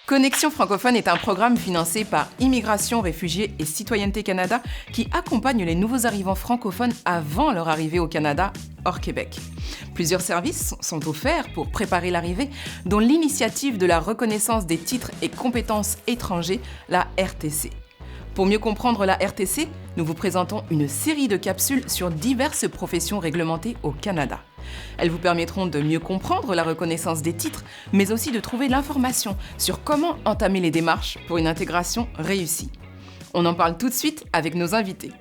Connexion francophone est un programme financé par Immigration, Réfugiés et Citoyenneté Canada qui accompagne les nouveaux arrivants francophones avant leur arrivée au Canada hors Québec. Plusieurs services sont offerts pour préparer l'arrivée, dont l'initiative de la reconnaissance des titres et compétences étrangers, la RTC. Pour mieux comprendre la RTC, nous vous présentons une série de capsules sur diverses professions réglementées au Canada. Elles vous permettront de mieux comprendre la reconnaissance des titres, mais aussi de trouver l'information sur comment entamer les démarches pour une intégration réussie. On en parle tout de suite avec nos invités.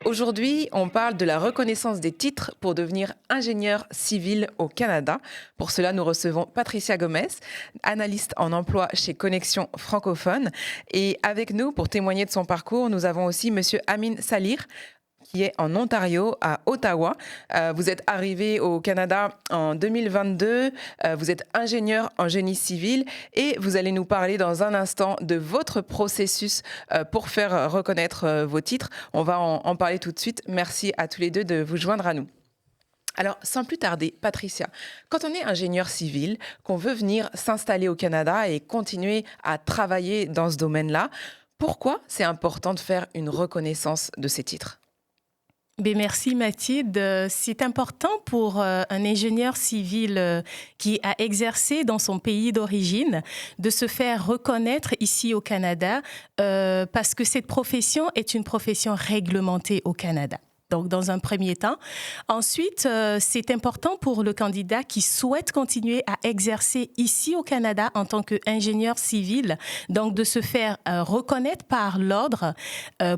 Aujourd'hui, on parle de la reconnaissance des titres pour devenir ingénieur civil au Canada. Pour cela, nous recevons Patricia Gomez, analyste en emploi chez Connexion francophone. Et avec nous, pour témoigner de son parcours, nous avons aussi Monsieur Amin Salir, qui est en Ontario, à Ottawa. Vous êtes arrivé au Canada en 2022, vous êtes ingénieur en génie civil et vous allez nous parler dans un instant de votre processus pour faire reconnaître vos titres. On va en parler tout de suite. Merci à tous les deux de vous joindre à nous. Alors, sans plus tarder, Patricia, quand on est ingénieur civil, qu'on veut venir s'installer au Canada et continuer à travailler dans ce domaine-là, pourquoi c'est important de faire une reconnaissance de ces titres ? Bien, merci Mathilde. C'est important pour un ingénieur civil qui a exercé dans son pays d'origine de se faire reconnaître ici au Canada parce que cette profession est une profession réglementée au Canada. Donc, dans un premier temps. Ensuite, c'est important pour le candidat qui souhaite continuer à exercer ici au Canada en tant qu'ingénieur civil, donc de se faire reconnaître par l'ordre.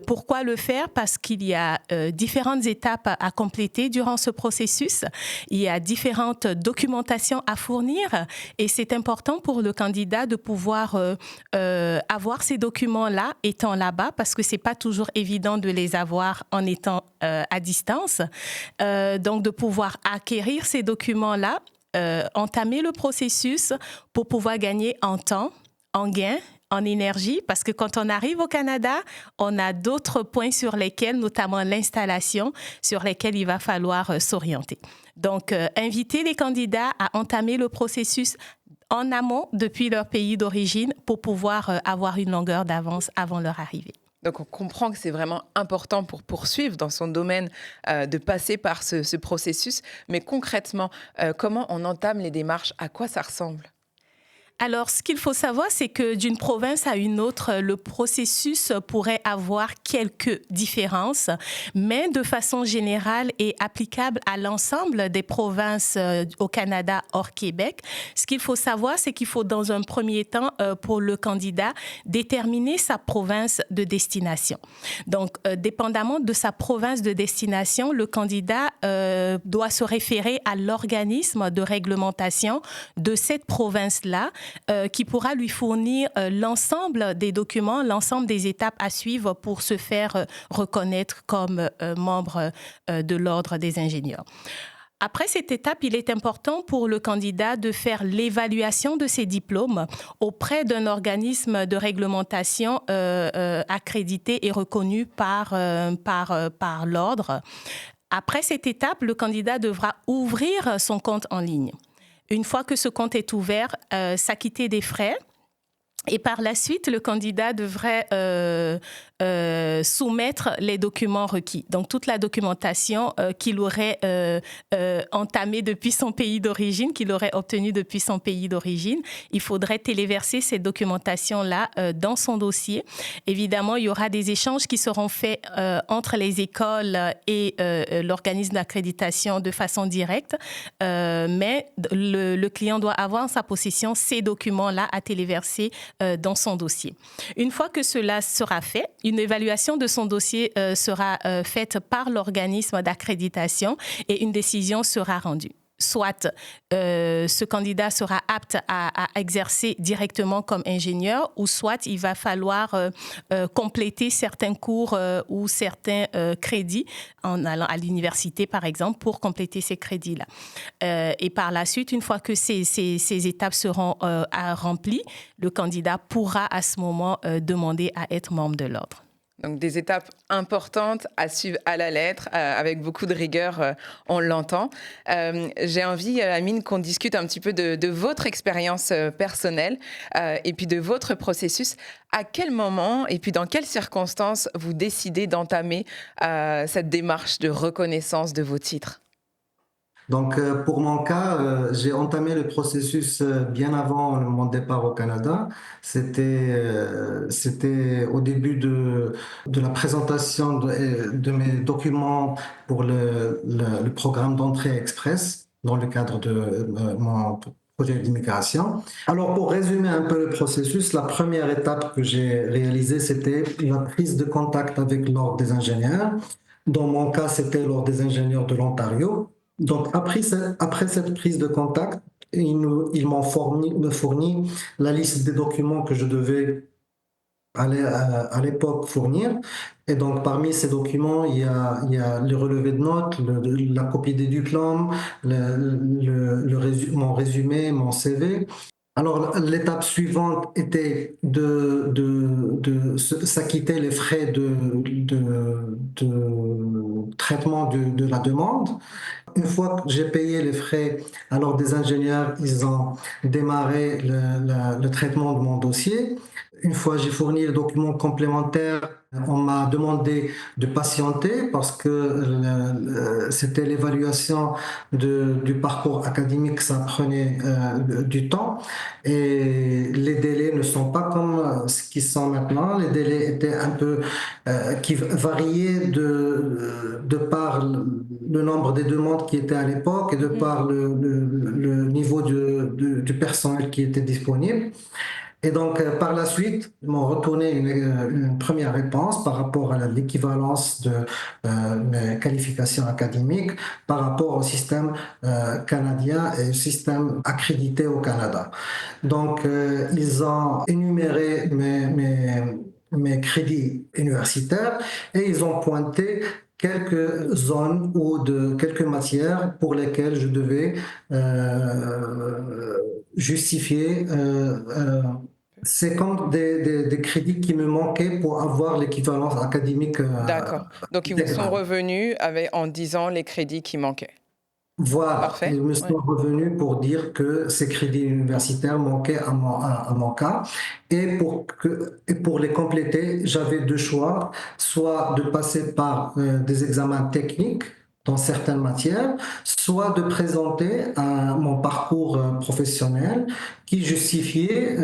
Pourquoi le faire? Parce qu'il y a différentes étapes à compléter durant ce processus. Il y a différentes documentations à fournir et c'est important pour le candidat de pouvoir avoir ces documents-là étant là-bas parce que c'est pas toujours évident de les avoir en étant à distance. Donc, de pouvoir acquérir ces documents-là, entamer le processus pour pouvoir gagner en temps, en gain, en énergie, parce que quand on arrive au Canada, on a d'autres points sur lesquels, notamment l'installation, sur lesquels il va falloir s'orienter. Donc, inviter les candidats à entamer le processus en amont depuis leur pays d'origine pour pouvoir avoir une longueur d'avance avant leur arrivée. Donc, on comprend que c'est vraiment important pour poursuivre dans son domaine de passer par ce processus. Mais concrètement, comment on entame les démarches? À quoi ça ressemble? Alors, ce qu'il faut savoir, c'est que d'une province à une autre, le processus pourrait avoir quelques différences, mais de façon générale et applicable à l'ensemble des provinces au Canada hors Québec. Ce qu'il faut savoir, c'est qu'il faut dans un premier temps, pour le candidat, déterminer sa province de destination. Donc, dépendamment de sa province de destination, le candidat doit se référer à l'organisme de réglementation de cette province-là, qui pourra lui fournir l'ensemble des documents, l'ensemble des étapes à suivre pour se faire reconnaître comme membre de l'Ordre des ingénieurs. Après cette étape, il est important pour le candidat de faire l'évaluation de ses diplômes auprès d'un organisme de réglementation accrédité et reconnu par l'Ordre. Après cette étape, le candidat devra ouvrir son compte en ligne. Une fois que ce compte est ouvert, s'acquitter des frais. Et par la suite, le candidat devrait soumettre les documents requis. Donc, toute la documentation qu'il aurait entamée depuis son pays d'origine, qu'il aurait obtenue depuis son pays d'origine. Il faudrait téléverser cette documentation-là dans son dossier. Évidemment, il y aura des échanges qui seront faits entre les écoles et l'organisme d'accréditation de façon directe. Mais le client doit avoir en sa possession ces documents-là à téléverser dans son dossier. Une fois que cela sera fait, une évaluation de son dossier sera faite par l'organisme d'accréditation et une décision sera rendue. Soit ce candidat sera apte à exercer directement comme ingénieur, ou soit il va falloir compléter certains cours ou certains crédits en allant à l'université, par exemple, pour compléter ces crédits-là. Et par la suite, une fois que ces étapes seront remplies, le candidat pourra à ce moment demander à être membre de l'ordre. Donc des étapes importantes à suivre à la lettre, avec beaucoup de rigueur, on l'entend. J'ai envie, Amine, qu'on discute un petit peu de votre expérience personnelle et puis de votre processus. À quel moment et puis dans quelles circonstances vous décidez d'entamer cette démarche de reconnaissance de vos titres? Donc, pour mon cas, j'ai entamé le processus bien avant mon départ au Canada. C'était au début de la présentation de mes documents pour le programme d'entrée express dans le cadre de mon projet d'immigration. Alors, pour résumer un peu le processus, la première étape que j'ai réalisée, c'était la prise de contact avec l'Ordre des ingénieurs. Dans mon cas, c'était l'Ordre des ingénieurs de l'Ontario. Donc, après cette prise de contact, ils m'ont fourni la liste des documents que je devais à l'époque fournir. Et donc, parmi ces documents, il y a le relevé de notes, la copie des diplômes, mon résumé, mon CV. Alors, l'étape suivante était de s'acquitter les frais de traitement de la demande. Une fois que j'ai payé les frais, alors des ingénieurs, ils ont démarré le traitement de mon dossier. Une fois j'ai fourni les documents complémentaires, on m'a demandé de patienter parce que c'était l'évaluation du parcours académique, ça prenait du temps et les délais ne sont pas comme ce qu'ils sont maintenant. Les délais étaient un peu qui variaient de par le nombre des demandes qui étaient à l'époque et de par le niveau du personnel qui était disponible. Et donc, par la suite, ils m'ont retourné une première réponse par rapport à l'équivalence de mes qualifications académiques par rapport au système canadien et au système accrédité au Canada. Donc, ils ont énuméré mes crédits universitaires et ils ont pointé quelques zones ou quelques matières pour lesquelles je devais justifier. C'est comme des crédits qui me manquaient pour avoir l'équivalence académique. D'accord. Donc, ils vous sont revenus en disant les crédits qui manquaient. Voilà, Parfait. ils me sont revenus pour dire que ces crédits universitaires manquaient à mon cas. Et pour les compléter, j'avais deux choix, soit de passer par des examens techniques dans certaines matières, soit de présenter mon parcours professionnel qui justifiait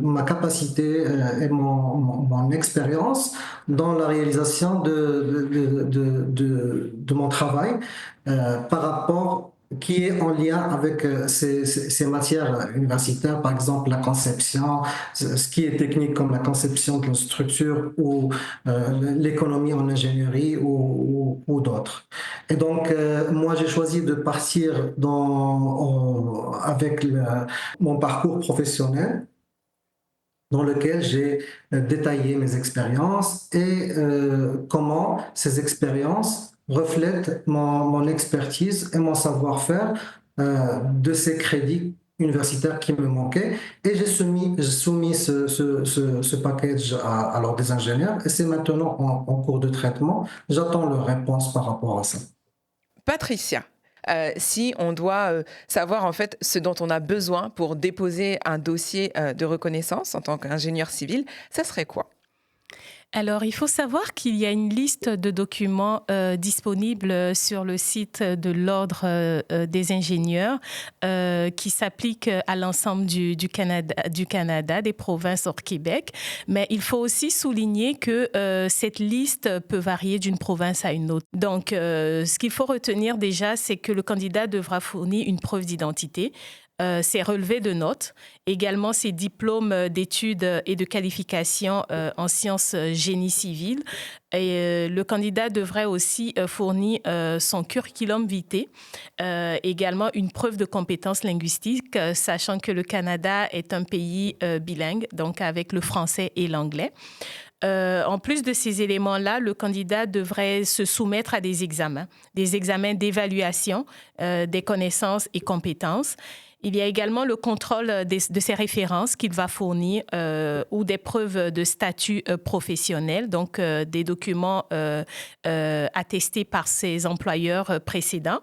ma capacité et mon expérience dans la réalisation de mon travail par rapport qui est en lien avec ces matières universitaires, par exemple la conception, ce qui est technique comme la conception de la structure ou l'économie en ingénierie ou d'autres. Et donc, moi, j'ai choisi de partir avec mon parcours professionnel dans lequel j'ai détaillé mes expériences et comment ces expériences reflètent mon expertise et mon savoir-faire de ces crédits universitaires qui me manquaient. Et j'ai soumis ce package à l'Ordre des ingénieurs et c'est maintenant en cours de traitement. J'attends leur réponse par rapport à ça. Patricia, si on doit savoir en fait ce dont on a besoin pour déposer un dossier de reconnaissance en tant qu'ingénieur civil, ça serait quoi? Alors, il faut savoir qu'il y a une liste de documents disponibles sur le site de l'Ordre des ingénieurs qui s'applique à l'ensemble du Canada, des provinces hors Québec. Mais il faut aussi souligner que cette liste peut varier d'une province à une autre. Donc, ce qu'il faut retenir déjà, c'est que le candidat devra fournir une preuve d'identité. Ses relevés de notes, également ses diplômes d'études et de qualification en sciences génie civil. Et le candidat devrait aussi fournir son curriculum vitae, également une preuve de compétences linguistiques, sachant que le Canada est un pays bilingue, donc avec le français et l'anglais. En plus de ces éléments-là, le candidat devrait se soumettre à des examens d'évaluation des connaissances et compétences. Il y a également le contrôle de ces références qu'il va fournir ou des preuves de statut professionnel, donc des documents attestés par ses employeurs précédents.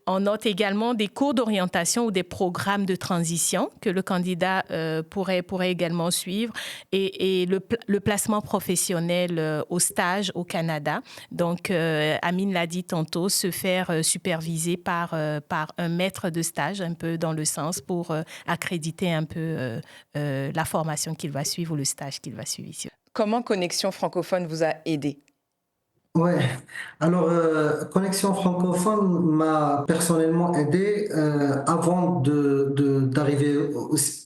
On note également des cours d'orientation ou des programmes de transition que le candidat pourrait également suivre et le placement professionnel au stage au Canada. Donc, Amine l'a dit tantôt, se faire superviser par un maître de stage, un peu dans le sens pour accréditer un peu la formation qu'il va suivre ou le stage qu'il va suivre ici. Comment Connexion francophone vous a aidé? Ouais, alors Connexion francophone m'a personnellement aidé avant d'arriver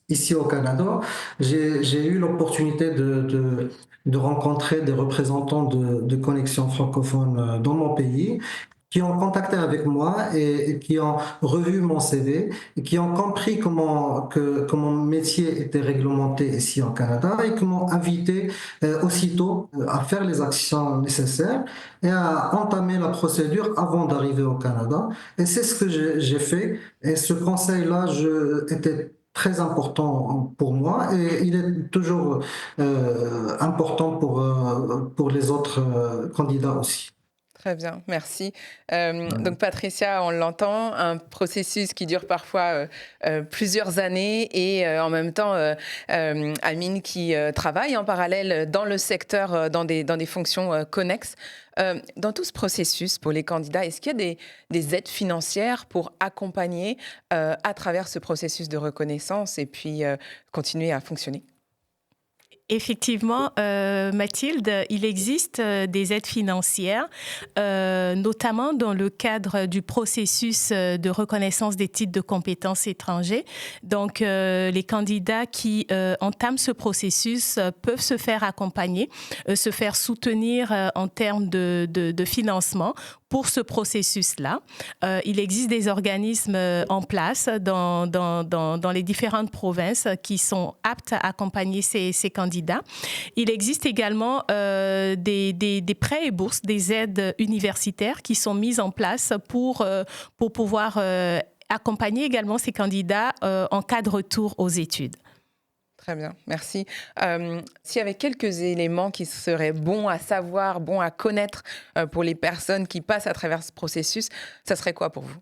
ici au Canada. J'ai eu l'opportunité de rencontrer des représentants de Connexion francophone dans mon pays qui ont contacté avec moi et qui ont revu mon CV et qui ont compris que mon métier était réglementé ici au Canada et qui m'ont invité aussitôt à faire les actions nécessaires et à entamer la procédure avant d'arriver au Canada. Et c'est ce que j'ai fait. Et ce conseil-là, était très important pour moi et il est toujours important pour les autres candidats aussi. Très bien, merci. Donc Patricia, on l'entend, un processus qui dure parfois plusieurs années et en même temps Amine qui travaille en parallèle dans le secteur, dans des fonctions connexes. Dans tout ce processus pour les candidats, est-ce qu'il y a des aides financières pour accompagner à travers ce processus de reconnaissance et puis continuer à fonctionner? Effectivement, Mathilde, il existe des aides financières, notamment dans le cadre du processus de reconnaissance des titres de compétences étrangers. Donc, les candidats qui entament ce processus peuvent se faire accompagner, se faire soutenir en termes de financement pour ce processus-là. Il existe des organismes en place dans les différentes provinces qui sont aptes à accompagner ces candidats. Il existe également des prêts et bourses, des aides universitaires qui sont mises en place pour pouvoir accompagner également ces candidats en cas de retour aux études. Très bien, merci. S'il y avait quelques éléments qui seraient bons à savoir, bons à connaître pour les personnes qui passent à travers ce processus, ça serait quoi pour vous?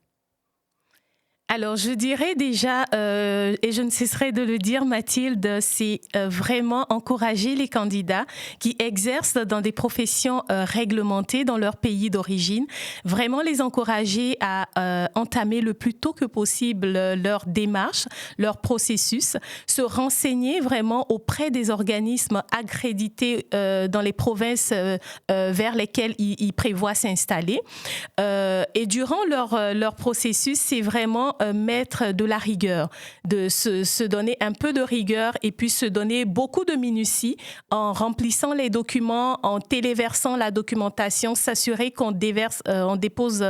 Alors, je dirais déjà, et je ne cesserai de le dire, Mathilde, c'est vraiment encourager les candidats qui exercent dans des professions réglementées dans leur pays d'origine, vraiment les encourager à entamer le plus tôt que possible leur démarche, leur processus, se renseigner vraiment auprès des organismes accrédités dans les provinces vers lesquelles ils prévoient s'installer. Et durant leur processus, c'est vraiment mettre de la rigueur, de se donner un peu de rigueur et puis se donner beaucoup de minutie en remplissant les documents, en téléversant la documentation, s'assurer qu'on dépose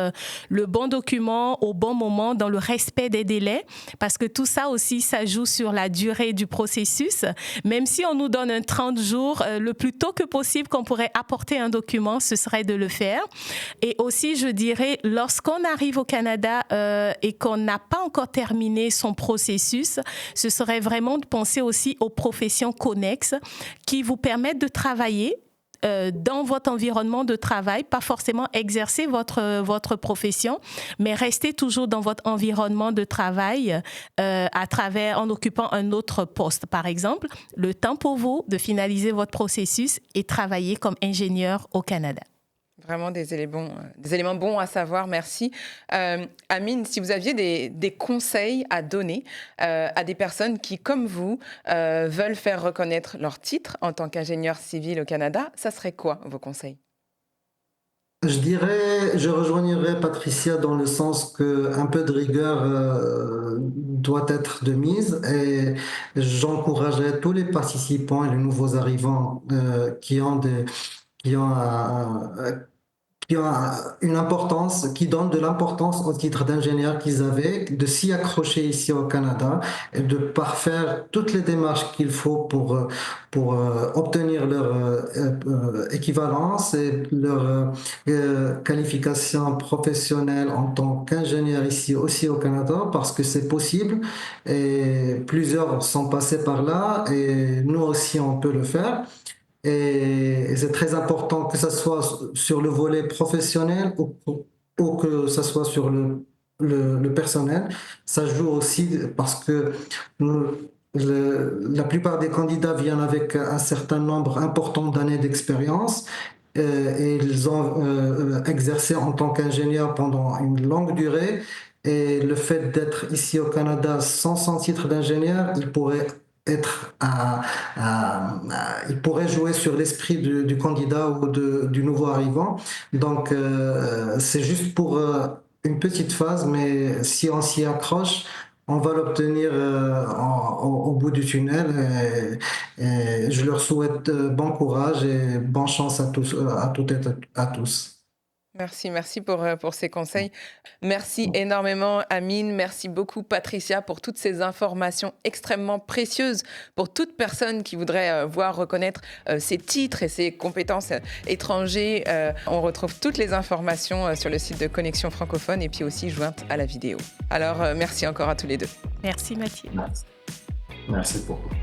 le bon document au bon moment dans le respect des délais, parce que tout ça aussi, ça joue sur la durée du processus. Même si on nous donne un 30 jours, le plus tôt que possible qu'on pourrait apporter un document, ce serait de le faire. Et aussi, je dirais, lorsqu'on arrive au Canada et qu'on n'a pas encore terminé son processus, ce serait vraiment de penser aussi aux professions connexes qui vous permettent de travailler dans votre environnement de travail, pas forcément exercer votre profession, mais rester toujours dans votre environnement de travail en occupant un autre poste. Par exemple, le temps pour vous de finaliser votre processus et travailler comme ingénieur au Canada. Vraiment des éléments bons à savoir, merci. Amine, si vous aviez des conseils à donner à des personnes qui, comme vous, veulent faire reconnaître leur titre en tant qu'ingénieur civil au Canada, ça serait quoi vos conseils? Je rejoignerais Patricia dans le sens que un peu de rigueur doit être de mise et j'encouragerais tous les participants et les nouveaux arrivants qui ont qui ont une importance, qui donnent de l'importance au titre d'ingénieur qu'ils avaient, de s'y accrocher ici au Canada et de parfaire toutes les démarches qu'il faut pour obtenir leur équivalence et leur qualification professionnelle en tant qu'ingénieur ici aussi au Canada, parce que c'est possible et plusieurs sont passés par là et nous aussi on peut le faire. Et c'est très important que ça soit sur le volet professionnel ou que ça soit sur le personnel. Ça joue aussi parce que la plupart des candidats viennent avec un certain nombre important d'années d'expérience. Et ils ont exercé en tant qu'ingénieur pendant une longue durée. Et le fait d'être ici au Canada sans son titre d'ingénieur, il pourrait être il pourrait jouer sur l'esprit du candidat ou du nouveau arrivant. Donc, c'est juste pour une petite phase, mais si on s'y accroche, on va l'obtenir au bout du tunnel. Et je leur souhaite bon courage et bonne chance à tous, à toutes et à tous. Merci pour ces conseils. Merci énormément, Amine. Merci beaucoup, Patricia, pour toutes ces informations extrêmement précieuses pour toute personne qui voudrait voir reconnaître ses titres et ses compétences étrangers. On retrouve toutes les informations sur le site de Connexion francophone et puis aussi jointes à la vidéo. Alors, merci encore à tous les deux. Merci, Mathilde. Merci beaucoup.